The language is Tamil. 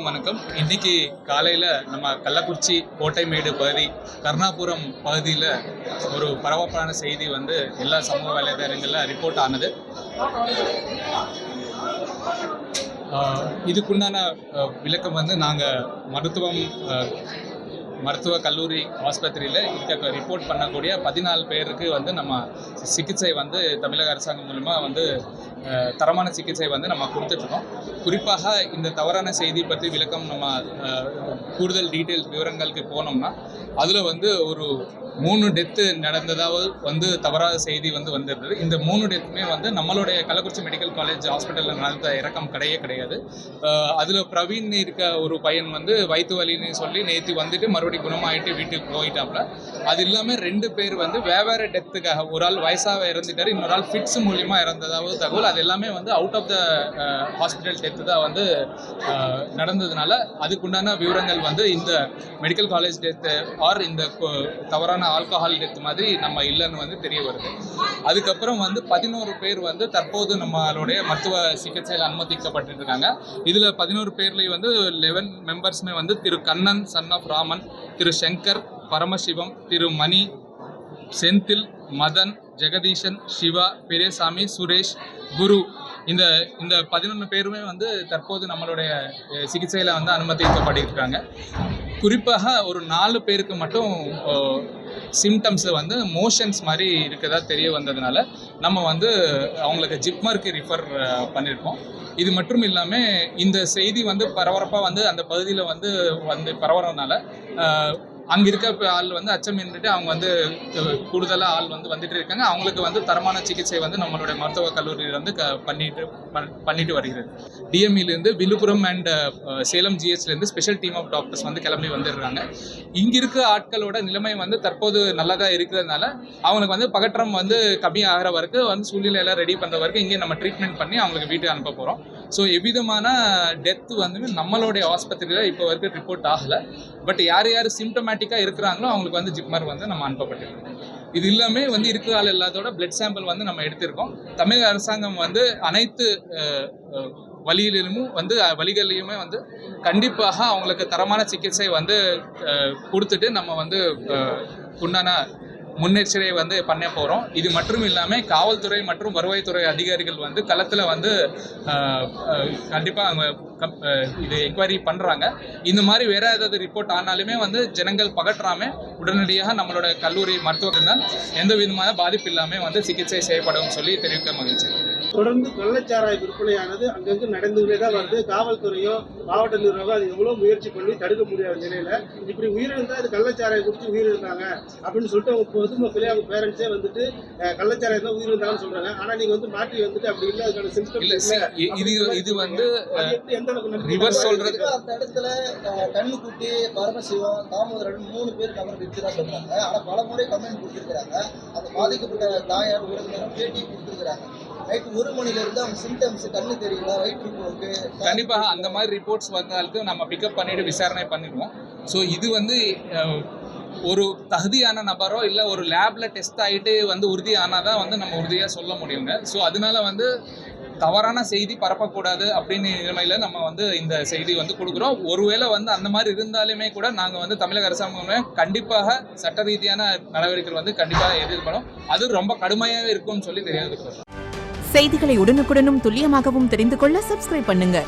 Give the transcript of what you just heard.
அனைவருக்கும் வணக்கம். இன்னைக்கு காலையில் நம்ம கள்ளக்குறிச்சி கோட்டைமேடு பகுதி கருணாபுரம் பகுதியில் ஒரு பரபரப்பான செய்தி வந்து எல்லா சமூக வலைதளங்களில் ரிப்போர்ட் ஆனது. இதுக்குண்டான விளக்கம் வந்து நாங்கள் மருத்துவக் கல்லூரி ஆஸ்பத்திரியில் இருக்க ரிப்போர்ட் பண்ணக்கூடிய 14 பேருக்கு வந்து நம்ம சிகிச்சை வந்து தமிழக அரசாங்கம் மூலமாக வந்து தரமான சிகிச்சை வந்து நம்ம கொடுத்துட்ருக்கோம். குறிப்பாக இந்த தவறான செய்தி பற்றி விளக்கம் நம்ம கூடுதல் டீட்டெயில்ஸ் விவரங்களுக்கு போனோம்னா அதில் வந்து ஒரு 3 டெத்து நடந்ததாக வந்து தவறான செய்தி வந்து வந்திருந்தது. இந்த 3 டெத்துமே வந்து நம்மளுடைய கள்ளக்குறிச்சி மெடிக்கல் காலேஜ் ஹாஸ்பிட்டலில் நடந்த இறக்கம் கிடையாது. அதில் பிரவீன் இருக்க ஒரு பையன் வந்து வயிற்று வலின்னு சொல்லி நேற்று வந்துட்டு மறுபடியும் குணமாயிட்டு வீட்டுக்கு போயிட்டாப்புல. அது இல்லாமல் 2 பேர் வந்து வேறு டெத்துக்காக, ஒரு ஆள் வயசாக இறந்துட்டார், இன்னொரு ஆள் ஃபிட்ஸ் மூலிமா இறந்ததாவது தகவல். அது எல்லாமே வந்து out of the hospital death தான் வந்து நடந்ததுனால அதுக்குண்டான விவரங்கள் வந்து இந்த மெடிக்கல் காலேஜ் டெத்து ஆர் இந்த தவறான ஆல்கஹால் டெத் மாதிரி நம்ம இல்லைன்னு வந்து தெரிய வருது. அதுக்கப்புறம் வந்து 11 பேர் வந்து தற்போது நம்மளுடைய மருத்துவ சிகிச்சையில் அனுமதிக்கப்பட்டு இருக்காங்க. இதில் 11 பேர்லேயும் வந்து 11 மெம்பர்ஸ்மே வந்து திரு கண்ணன் சன் ஆஃப் ராமன், திரு சங்கர், பரமசிவம், திரு மணி, செந்தில், மதன், ஜெகதீஷன், சிவா, பெரியசாமி, சுரேஷ், குரு, இந்த 11 பேருமே வந்து தற்போது நம்மளுடைய சிகிச்சையில் வந்து அனுமதிக்கப்பட்டிருக்காங்க. குறிப்பாக ஒரு 4 பேருக்கு மட்டும் சிம்டம்ஸ் வந்து மோஷன்ஸ் மாதிரி இருக்கிறதா தெரிய வந்ததுனால நம்ம வந்து அவங்களுக்கு ஜிப்மருக்கு ரிஃபர் பண்ணியிருக்கோம். இது மட்டும் இல்லாமல் இந்த செய்தி வந்து பரபரப்பாக வந்து அந்த பகுதியில் வந்து பரவறதுனால அங்கே இருக்க ஆள் வந்து அச்சம் நின்றுட்டு அவங்க வந்து கூடுதலாக ஆள் வந்து வந்துட்டு இருக்காங்க. அவங்களுக்கு வந்து தரமான சிகிச்சை வந்து நம்மளுடைய மருத்துவக் கல்லூரியில் வந்து பண்ணிட்டு வருகிறது. டிஎம்இலேருந்து விழுப்புரம் அண்ட் சேலம் ஜிஹெச்லேருந்து ஸ்பெஷல் டீம் ஆஃப் டாக்டர்ஸ் வந்து கிளம்பி வந்துடுறாங்க. இங்கே இருக்க ஆட்களோட நிலைமை வந்து தற்போது நல்லதாக இருக்கிறதுனால அவங்களுக்கு வந்து பகற்றம் வந்து கம்மியாகிற வரைக்கும் வந்து சூழ்நிலையெல்லாம் ரெடி பண்ணுற வரைக்கும் இங்கே நம்ம ட்ரீட்மெண்ட் பண்ணி அவங்களுக்கு வீட்டுக்கு அனுப்ப போகிறோம். ஸோ எவ்விதமான டெத்து வந்து நம்மளுடைய ஆஸ்பத்திரியில் இப்போ வரைக்கும் ரிப்போர்ட் ஆகலை. பட் யார் சிம்டமேட்டிக்காக இருக்கிறாங்களோ அவங்களுக்கு வந்து ஜிப்மர் வந்து நம்ம அனுப்பப்பட்டிருக்கோம். இது இல்லாமல் வந்து இருக்கிற ஆள் எல்லாத்தோட பிளட் சாம்பிள் வந்து நம்ம எடுத்திருக்கோம். தமிழக அரசாங்கம் வந்து அனைத்து வழிகளையுமே வந்து கண்டிப்பாக அவங்களுக்கு தரமான சிகிச்சை வந்து கொடுத்துட்டு நம்ம வந்து உண்டான முன்னெச்சரிக்கை வந்து பண்ண போகிறோம். இது மட்டும் இல்லாமல் காவல்துறை மற்றும் வருவாய்த்துறை அதிகாரிகள் வந்து களத்தில் வந்து கண்டிப்பாக அவங்க இது என்கொயரி பண்ணுறாங்க. இந்த மாதிரி வேறு ஏதாவது ரிப்போர்ட் ஆனாலுமே வந்து ஜனங்கள் பகற்றாமல் உடனடியாக நம்மளோட கல்லூரி மருத்துவர்கள் எந்த விதமான பாதிப்பு இல்லாமல் வந்து சிகிச்சை செய்யப்படும் சொல்லி தெரிவிக்க மகிழ்ச்சி. தொடர்ந்து கள்ளச்சாராய விற்பனையானது அங்கங்கு நடந்துகிட்டே தான் வருது. காவல்துறையோ மாவட்ட நிர்வாகம் அது எவ்வளோ முயற்சி பண்ணி தடுக்க முடியாத நிலையில இப்படி உயிரிழந்தா அது கள்ளச்சாராயம் குடிச்சு உயிரிழந்தாங்க அப்படின்னு சொல்லிட்டு அவங்க பொதுமக்களே அவங்க பேரண்ட்ஸே வந்துட்டு கள்ளச்சாராயம் தான் உயிரிழந்தாங்கன்னு சொல்றாங்க. ஆனா நீங்க வந்து மாற்றி வந்துட்டு அப்படி இல்லை, அதுக்கான சிம்டம் இது வந்து ரிவர்ஸ் சொல்றது. அந்த இடத்துல கண்ணுக்குட்டி, பரமசிவம், தாமோதரன் 3 பேர் நபர் விட்டுதான் சொல்றாங்க. ஆனா பல முறை கமெண்ட் கொடுத்துருக்காங்க. அந்த பாதிக்கப்பட்ட தாயார் உறவினரும் பேட்டி கொடுத்துருக்காங்க. நைட்டு 1 மணிலேருந்து அவங்க சிம்டம்ஸ் கண்ணு தெரியல, வயிற்றுப்போக்கு, கண்டிப்பாக அந்த மாதிரி ரிப்போர்ட்ஸ் வந்தாலுக்கு நம்ம பிக்கப் பண்ணிட்டு விசாரணை பண்ணிடுவோம். ஸோ இது வந்து ஒரு தகுதியான நபரோ இல்லை ஒரு லேப்ல டெஸ்ட் ஆகிட்டு வந்து உறுதியானால் தான் வந்து நம்ம உறுதியாக சொல்ல முடியுங்க. ஸோ அதனால வந்து தவறான செய்தி பரப்பக்கூடாது அப்படின்னு நிலைமையில் நம்ம வந்து இந்த செய்தி வந்து கொடுக்குறோம். ஒருவேளை வந்து அந்த மாதிரி இருந்தாலுமே கூட நாங்கள் வந்து தமிழக அரசாங்கம் கண்டிப்பாக சட்ட ரீதியான நடவடிக்கைகள் வந்து கண்டிப்பாக எதிர்படும். அது ரொம்ப கடுமையாக இருக்கும்னு சொல்லி தெரியாது. செய்திகளை உடனுக்குடனும் துல்லியமாகவும் தெரிந்து கொள்ள சப்ஸ்கிரைப் பண்ணுங்க.